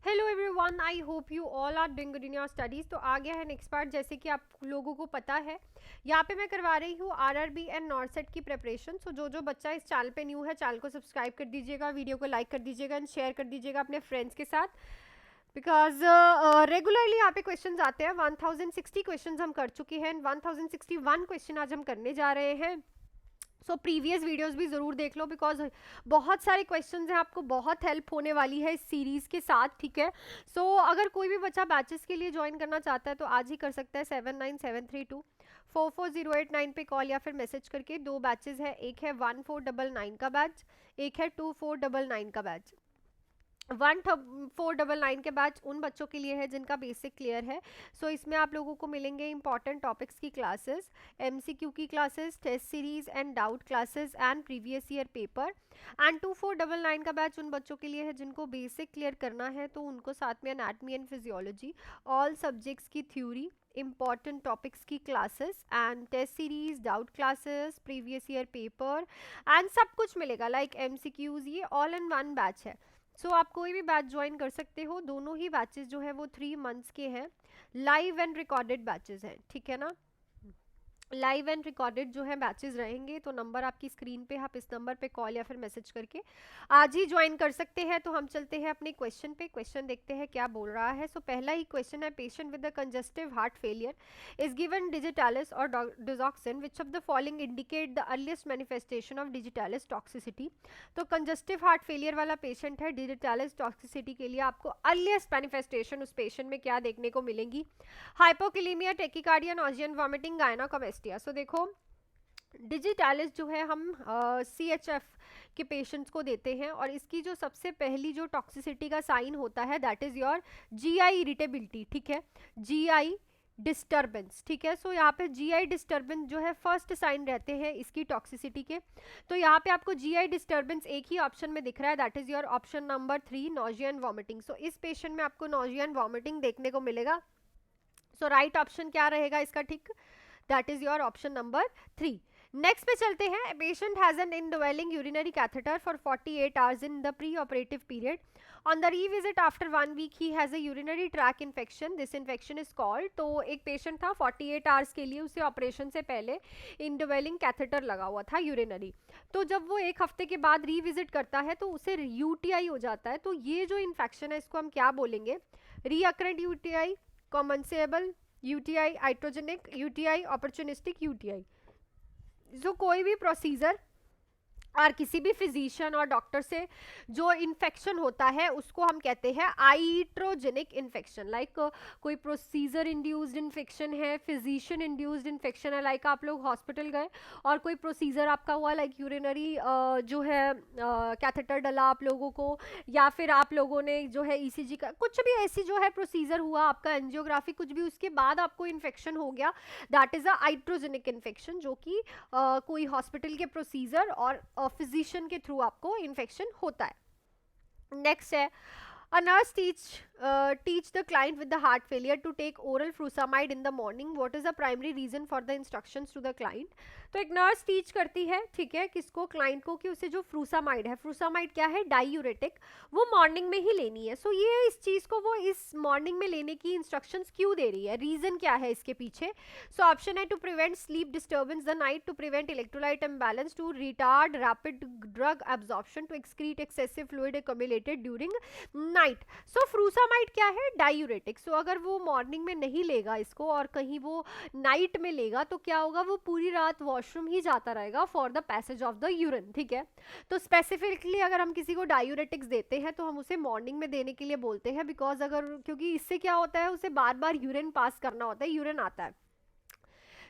Hello everyone, I hope you all are doing good in your studies. तो आ गया है नेक्स्ट पार्ट। जैसे कि आप लोगों को पता है, यहाँ पे मैं करवा रही हूँ आरआरबी एंड नॉर्सेट की प्रिपरेशन। सो जो बच्चा इस चैनल पे न्यू है, चैनल को सब्सक्राइब कर दीजिएगा, वीडियो को लाइक कर दीजिएगा एंड शेयर कर दीजिएगा अपने फ्रेंड्स के साथ। बिकॉज रेगुलरली यहाँ पे क्वेश्चन आते हैं। 1060 क्वेश्चन हम कर चुके हैं, 1061 क्वेश्चन आज हम करने जा रहे हैं। सो प्रीवियस वीडियोस भी ज़रूर देख लो, बिकॉज बहुत सारे क्वेश्चंस हैं, आपको बहुत हेल्प होने वाली है इस सीरीज़ के साथ, ठीक है। सो अगर कोई भी बच्चा बैचेस के लिए ज्वाइन करना चाहता है तो आज ही कर सकता है। 7973244089 पे कॉल या फिर मैसेज करके। दो बैचेस है, एक है 1499 का बैच, एक है 2499 का बैच। 1499 के बैच उन बच्चों के लिए है जिनका बेसिक क्लियर है। सो इसमें आप लोगों को मिलेंगे इंपॉर्टेंट टॉपिक्स की क्लासेस, एमसीक्यू की classes, test series and doubt classes and previous year paper. And 2499 का बैच उन बच्चों के लिए है जिनको बेसिक क्लियर करना है, तो उनको साथ में anatomy and physiology, all subjects की थ्योरी, इंपॉर्टेंट टॉपिक्स की classes and test series, doubt classes, previous year paper and सब कुछ मिलेगा लाइक एमसीक्यूज। ये ऑल इन वन बैच है। सो आप कोई भी बैच ज्वाइन कर सकते हो। दोनों ही बैचेस जो है वो 3 मंथ्स के हैं, लाइव एंड रिकॉर्डेड बैचेस हैं, ठीक है ना। लाइव एंड रिकॉर्डेड जो है बैचेस रहेंगे। तो नंबर आपकी स्क्रीन पे, आप इस नंबर पे कॉल या फिर मैसेज करके आज ही ज्वाइन कर सकते हैं। तो हम चलते हैं अपने क्वेश्चन पे। क्वेश्चन देखते हैं क्या बोल रहा है। सो पहला ही क्वेश्चन है, patient with the congestive heart failure is given digitalis और digoxin, which of the following indicate the earliest manifestation of digitalis toxicity. तो कंजस्टिव हार्ट फेलियर वाला पेशेंट है, डिजिटालिस टॉक्सिसिटी के लिए आपको अर्लीस्ट मैनिफेस्टेशन उस पेशेंट में क्या देखने को मिलेंगी? हाइपोकिलीमिया, टेकिकार्डिया, नॉजिया, वॉमिटिंग, गायनाकोमेस्टिया। सो देखो, डिजिटालिस जो है हम CHF के पेशेंट्स को देते हैं, और इसकी जो सबसे पहली जो टॉक्सिसिटी का साइन होता है that is your GI irritability, ठीक है, GI डिस्टर्बेंस, ठीक है। सो यहाँ पे GI डिस्टर्बेंस जो है फर्स्ट साइन रहते हैं इसकी टॉक्सिसिटी के। तो यहाँ पे आपको GI डिस्टर्बेंस एक ही ऑप्शन में दिख रहा है, that is your option number 3, nausea and vomiting. So इस पेशेंट में आपको नॉजिया एंड वॉमिटिंग देखने को मिलेगा। सो राइट ऑप्शन क्या रहेगा इसका? ठीक, that is your option number 3। Next पे चलते हैं। Patient has an indwelling urinary catheter for 48 hours in the pre-operative period. On the revisit after 1 week he has a urinary tract infection. This infection is called, तो एक patient था 48 hours के लिए, उसे operation से पहले indwelling catheter लगा हुआ था यूरिनरी। तो जब वो एक हफ्ते के बाद रीविजिट करता है तो उसे UTI हो जाता है। तो ये जो इन्फेक्शन है इसको हम क्या बोलेंगे? रीअकरेंट UTI, कॉम्पनसेबल UTI, hydrogenic UTI, opportunistic UTI। जो कोई भी प्रोसीजर और किसी भी फिजिशियन और डॉक्टर से जो इन्फेक्शन होता है उसको हम कहते हैं आइट्रोजेनिक इन्फेक्शन। लाइक कोई प्रोसीजर इंड्यूस्ड इन्फेक्शन है, फिजिशियन इंड्यूस्ड इन्फेक्शन है, लाइक आप लोग हॉस्पिटल गए और कोई प्रोसीजर आपका हुआ, लाइक यूरिनरी जो है कैथेटर डला आप लोगों को, या फिर आप लोगों ने जो है ECG का कुछ भी ऐसी जो है प्रोसीजर हुआ आपका, एंजियोग्राफी कुछ भी, उसके बाद आपको इन्फेक्शन हो गया, that is a iatrogenic infection, जो कि कोई हॉस्पिटल के प्रोसीजर और फिजिशियन के थ्रू आपको इन्फेक्शन होता है। नेक्स्ट है, a nurse teach the client with the heart failure to take oral furosemide in the morning. What is the primary reason for the instructions to the client? तो एक nurse teach करती है, ठीक है, किसको? क्लाइंट को, कि उसे जो फ्रूसामाइड है, फ्रूसामाइड क्या है? डायूरेटिक, वो मॉर्निंग में ही लेनी है। सो ये इस चीज़ को वो इस मॉर्निंग में लेने की इंस्ट्रक्शंस क्यों दे रही है? रीज़न क्या है इसके पीछे? सो ऑप्शन है, to prevent sleep disturbance the night, to prevent electrolyte imbalance, to retard rapid drug absorption, to excrete excessive fluid accumulated during night. So furosemide क्या है? डायूरेटिक। सो अगर वो मॉर्निंग में नहीं लेगा इसको और कहीं वो नाइट में लेगा तो क्या होगा? वो पूरी रात वॉशरूम ही जाता रहेगा for the passage of the urine, ठीक है। तो स्पेसिफिकली अगर हम किसी को डायूरेटिक्स देते हैं तो हम उसे मॉर्निंग में देने के लिए बोलते हैं, बिकॉज अगर, क्योंकि इससे क्या होता है, उसे बार बार यूरिन पास करना होता है, यूरिन आता है।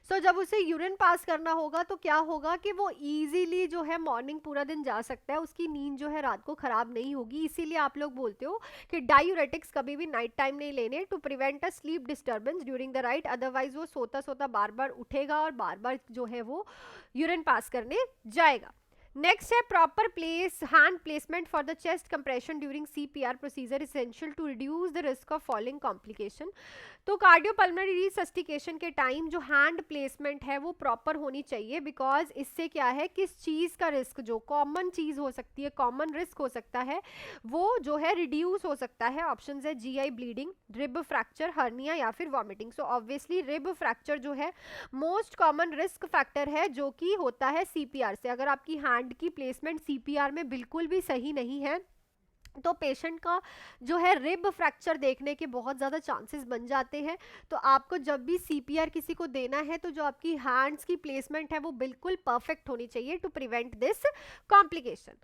सो जब उसे यूरिन पास करना होगा तो क्या होगा कि वो इजीली जो है मॉर्निंग पूरा दिन जा सकता है, उसकी नींद जो है रात को खराब नहीं होगी। इसीलिए आप लोग बोलते हो कि डायूरेटिक्स कभी भी नाइट टाइम नहीं लेने, to prevent a sleep disturbance during the night, otherwise वो सोता सोता बार बार उठेगा और बार बार जो है वो यूरिन पास करने जाएगा। नेक्स्ट है proper place hand placement for the chest compression during CPR procedure essential to reduce the risk of falling complication. तो कार्डियोपल्मोनरी रिसस्टिकेशन के टाइम जो हैंड प्लेसमेंट है वो प्रॉपर होनी चाहिए, बिकॉज इससे क्या है, किस चीज़ का रिस्क, जो कॉमन चीज़ हो सकती है, कॉमन रिस्क हो सकता है, वो जो है रिड्यूस हो सकता है। ऑप्शन है GI bleeding, rib fracture, hernia या फिर vomiting. So obviously rib fracture जो है मोस्ट कॉमन रिस्क फैक्टर है जो कि होता है CPR से। अगर आपकी हैंड की प्लेसमेंट CPR में बिल्कुल भी सही नहीं है तो पेशेंट का जो है रिब फ्रैक्चर देखने के बहुत ज़्यादा चांसेस बन जाते हैं। तो आपको जब भी CPR किसी को देना है तो जो आपकी हैंड्स की प्लेसमेंट है वो बिल्कुल परफेक्ट होनी चाहिए to prevent this complication.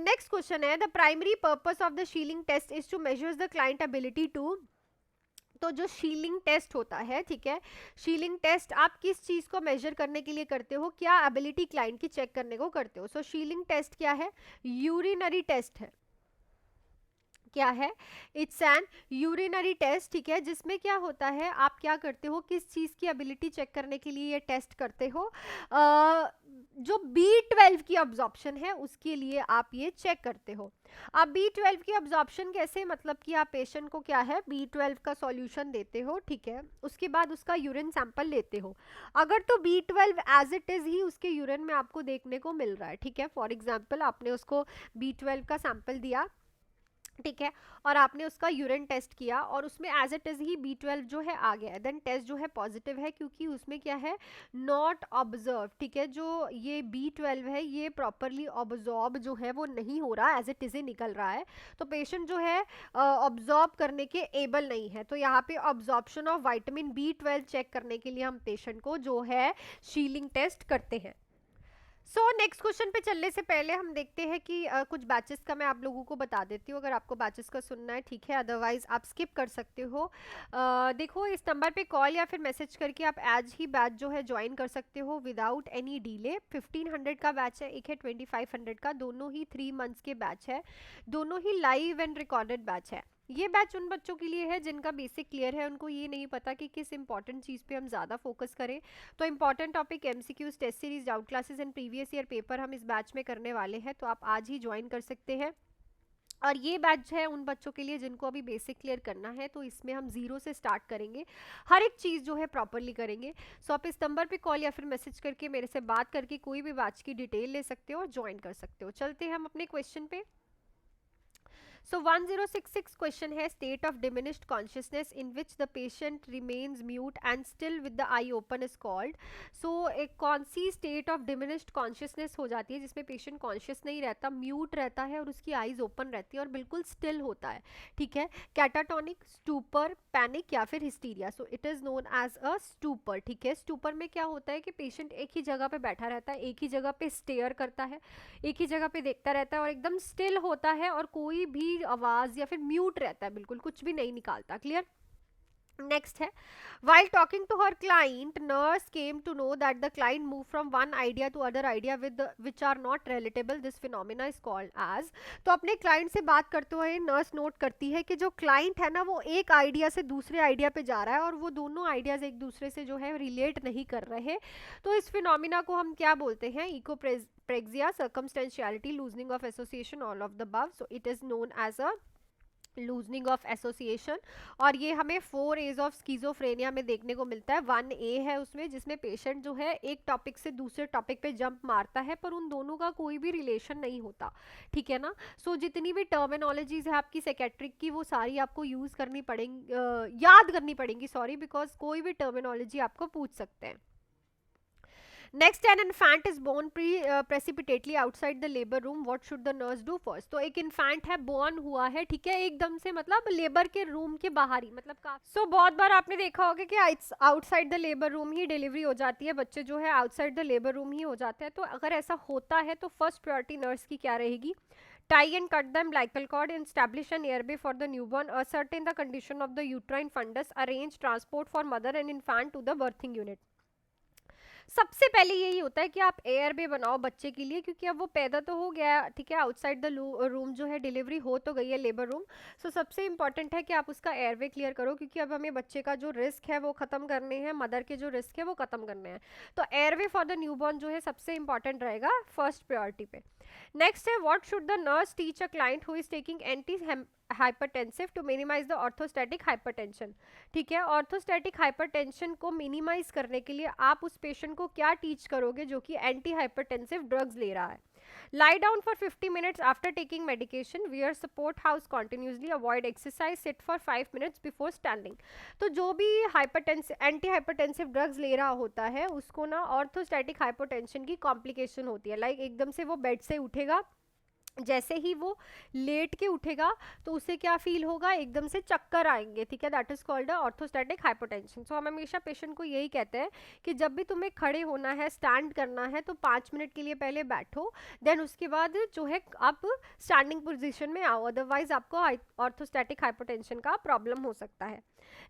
Next question है the primary purpose of the Schilling test is to measure the client ability to. तो जो शीलिंग टेस्ट होता है, ठीक है, शीलिंग टेस्ट आप किस चीज़ को मेजर करने के लिए करते हो, क्या एबिलिटी क्लाइंट की चेक करने को करते हो। सो शीलिंग टेस्ट क्या है, यूरिनरी टेस्ट है। क्या है, इट्स एन यूरिनरी टेस्ट, ठीक है, जिसमें क्या होता है, आप क्या करते हो, किस चीज़ की एबिलिटी चेक करने के लिए ये टेस्ट करते हो, जो B12 की अब्जॉर्प्शन है उसके लिए आप ये चेक करते हो। अब B12 की अब्जॉर्प्शन कैसे, मतलब कि आप पेशेंट को क्या है B12 का सॉल्यूशन देते हो, ठीक है, उसके बाद उसका यूरिन सैंपल लेते हो। अगर तो B12 एज इट इज़ ही उसके यूरिन में आपको देखने को मिल रहा है, ठीक है, फॉर एग्जाम्पल आपने उसको B12 का सैंपल दिया, ठीक है, और आपने उसका यूरिन टेस्ट किया और उसमें as it is he B12 जो है आ गया है, देन टेस्ट जो है पॉजिटिव है, क्योंकि उसमें क्या है, नॉट ऑब्जर्व, ठीक है, जो ये B12 है ये प्रॉपरली ऑब्जॉर्ब जो है वो नहीं हो रहा, एज इट इज़ ही निकल रहा है, तो पेशेंट जो है ऑब्जॉर्ब करने के एबल नहीं है। तो यहाँ पे absorption of vitamin B12 check करने के लिए हम पेशेंट को जो है शीलिंग टेस्ट करते हैं। सो नेक्स्ट क्वेश्चन पे चलने से पहले हम देखते हैं कि कुछ बैचेस का मैं आप लोगों को बता देती हूँ, अगर आपको बैचेस का सुनना है, ठीक है, अदरवाइज आप स्किप कर सकते हो। देखो, इस नंबर पे कॉल या फिर मैसेज करके आप आज ही बैच जो है ज्वाइन कर सकते हो विदाउट एनी डिले। 1500 का बैच है, एक है 2500 का, दोनों ही 3 मंथ्स के बैच है, दोनों ही लाइव एंड रिकॉर्डेड बैच है। ये बैच उन बच्चों के लिए है जिनका बेसिक क्लियर है, उनको ये नहीं पता कि किस इंपॉर्टेंट चीज़ पे हम ज़्यादा फोकस करें। तो important topic MCQs, test series, doubt classes and previous year paper हम इस बैच में करने वाले हैं, तो आप आज ही ज्वाइन कर सकते हैं। और ये बैच है उन बच्चों के लिए जिनको अभी बेसिक क्लियर करना है, तो इसमें हम जीरो से स्टार्ट करेंगे, हर एक चीज़ जो है प्रॉपरली करेंगे। सो आप इस नंबर पे कॉल या फिर मैसेज करके मेरे से बात करके कोई भी बैच की डिटेल ले सकते हो और ज्वाइन कर सकते हो। चलते हैं हम अपने क्वेश्चन पे। So 1066 question है state of diminished consciousness in which the patient remains mute and still with the eye open is called। So एक कौन सी state of diminished consciousness हो जाती है जिसमें patient conscious नहीं रहता, mute रहता है और उसकी eyes open रहती है और बिल्कुल still होता है, ठीक है, कैटाटोनिक, स्टूपर, पैनिक या फिर hysteria. So it is known as a stupor, ठीक है। स्टूपर में क्या होता है कि पेशेंट एक ही जगह पे बैठा रहता है, एक ही जगह पे स्टेयर करता है, एक ही जगह पे देखता रहता है और एकदम स्टिल होता है और कोई भी आवाज या फिर म्यूट रहता है, बिल्कुल कुछ भी नहीं निकालता। क्लियर। नेक्स्ट है while talking to her client nurse came to know that the client moved from one idea to other idea with which are not relatable, this phenomena is called as। तो अपने client से बात करते हुए nurse note करती है कि जो क्लाइंट है ना वो एक आइडिया से दूसरे आइडिया पे जा रहा है और वो दोनों आइडियाज एक दूसरे से जो है रिलेट नहीं कर रहे। तो इस फिनोमिना को हम क्या बोलते हैं, echopraxia, circumstantiality, loosening of association, all of the above. So it is known as a loosening of association. और ये हमें 4 एज ऑफ स्कीजोफ्रेनिया में देखने को मिलता है। 1A है उसमें, जिसमें पेशेंट जो है एक टॉपिक से दूसरे टॉपिक पे जंप मारता है पर उन दोनों का कोई भी रिलेशन नहीं होता, ठीक है ना। सो जितनी भी टर्मिनोलॉजीज है आपकी साइकेट्रिक की वो सारी आपको यूज करनी पड़ेंगी, याद करनी पड़ेंगी, सॉरी, बिकॉज कोई भी टर्मिनोलॉजी आपको पूछ सकते हैं। Next, an infant is born precipitately outside the labour room, what should the nurse do first. तो एक इन्फेंट है, बोर्न हुआ है, ठीक है, एकदम से मतलब लेबर के रूम के बाहर ही, मतलब का सो बहुत बार आपने देखा होगा कि outside the labour room he delivery हो जाती है, बच्चे जो है आउटसाइड द लेबर रूम ही हो जाते हैं। तो अगर ऐसा होता है तो फर्स्ट प्रायोरिटी नर्स की क्या रहेगी, tie and cut the umbilical cord and establish an airway for the newborn, ascertain the condition of the uterine fundus, arrange transport for mother and infant to the birthing unit। सबसे पहले यही होता है कि आप एयर वे बनाओ बच्चे के लिए, क्योंकि अब वो पैदा तो हो गया है, ठीक है, आउटसाइड द रूम जो है डिलीवरी हो तो गई है, लेबर रूम। सो सबसे इंपॉर्टेंट है कि आप उसका एयर वे क्लियर करो, क्योंकि अब हमें बच्चे का जो रिस्क है वो खत्म करने हैं, मदर के जो रिस्क है वो खत्म करने हैं। तो airway for the newborn जो है सबसे इंपॉर्टेंट रहेगा फर्स्ट प्रायोरिटी पे। नेक्स्ट है, what should the nurse teach a client who is taking anti hypertensive to minimise the orthostatic hypertension. ठीक है, ऑर्थोस्टैटिक हाइपरटेंशन को मिनिमाइज करने के लिए आप उस पेशेंट को क्या टीच करोगे जो कि एंटी हाइपरटेंसिव ड्रग्स ले रहा है। Lie down for 50 minutes after taking medication, wear support house continuously, avoid exercise, sit for 5 minutes before standing. तो जो भी हाइपरटेंसिव एंटी हाइपरटेंसिव ड्रग्स ले रहा होता है उसको ना ऑर्थोस्टैटिक हाइपरटेंशन की कॉम्प्लिकेशन होती है, लाइक एकदम से वो बेड से उठेगा, जैसे ही वो लेट के उठेगा तो उसे क्या फील होगा, एकदम से चक्कर आएंगे, ठीक है, that is called orthostatic hypotension. So हम हमेशा पेशेंट को यही कहते हैं कि जब भी तुम्हें खड़े होना है, स्टैंड करना है, तो 5 मिनट के लिए पहले बैठो, देन उसके बाद जो है आप स्टैंडिंग पोजीशन में आओ, अदरवाइज आपको ऑर्थोस्टैटिक हाइपोटेंशन का प्रॉब्लम हो सकता है।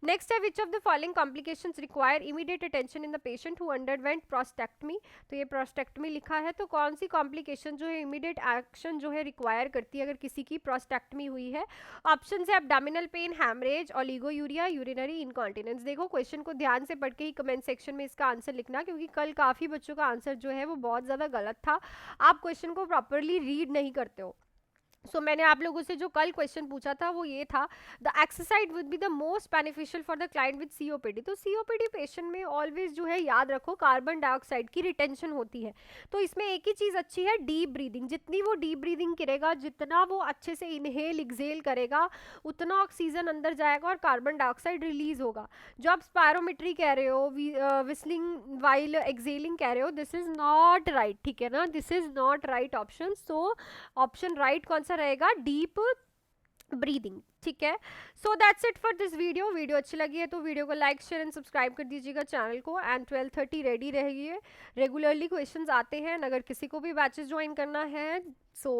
नेक्स्ट है, विच of the following complications require immediate attention in the patient who underwent prostatectomy. तो ये प्रोस्टेक्टमी लिखा है, तो कौन सी कॉम्प्लिकेशन जो है इमीडिएट एक्शन जो है रिक्वायर करती है अगर किसी की प्रोस्टेक्टमी हुई है। ऑप्शन है abdominal pain, haemorrhage, oliguria, urinary incontinence. देखो क्वेश्चन को ध्यान से पढ़ के ही कमेंट सेक्शन में इसका आंसर लिखना, क्योंकि कल काफ़ी बच्चों का आंसर जो है वो बहुत ज़्यादा गलत था, आप क्वेश्चन को प्रॉपरली रीड नहीं करते हो। मैंने आप लोगों से जो कल क्वेश्चन पूछा था वो ये था, the exercise would be the most beneficial for the client with COPD. तो सीओपीडी पेशेंट में ऑलवेज जो है याद रखो कार्बन डाइऑक्साइड की रिटेंशन होती है। तो इसमें एक ही चीज़ अच्छी है, डीप ब्रीदिंग। जितनी वो डीप ब्रीदिंग करेगा, जितना वो अच्छे से इनहेल एक्सेल करेगा, उतना ऑक्सीजन अंदर जाएगा और कार्बन डाइऑक्साइड रिलीज होगा। जो आप स्पायरोमेट्री कह रहे हो, विस्लिंग वाइल एक्सेलिंग कह रहे हो, दिस इज नॉट राइट, ठीक है ना, this is not right option. So option right कौन सा रहेगा, डीप ब्रीदिंग, ठीक है। So that's it for this video. Video अच्छी लगी है तो वीडियो को लाइक, शेयर एंड सब्सक्राइब कर दीजिएगा चैनल को, एंड 12:30 रेडी रहिए, रेगुलरली क्वेश्चंस आते हैं। अगर किसी को भी बैचेस ज्वाइन करना है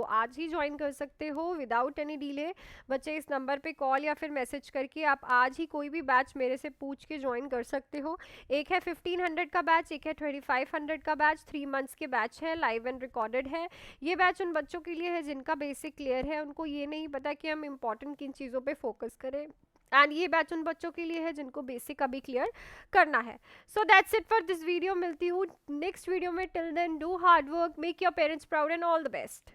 आज ही ज्वाइन कर सकते हो विदाउट एनी डिले। बच्चे इस नंबर पे कॉल या फिर मैसेज करके आप आज ही कोई भी बैच मेरे से पूछ के ज्वाइन कर सकते हो। एक है 1500 का बैच, एक है 2500 का बैच, 3 मंथ्स के बैच है, लाइव एंड रिकॉर्डेड है। ये बैच उन बच्चों के लिए है जिनका बेसिक क्लियर है, उनको ये नहीं पता कि हम इंपॉर्टेंट किन चीज़ों पे फोकस करें, एंड ये बैच उन बच्चों के लिए है जिनको बेसिक अभी क्लियर करना है। So that's it for this video. मिलती हूँ नेक्स्ट वीडियो में। Till then do hard work, make your parents proud and all the best.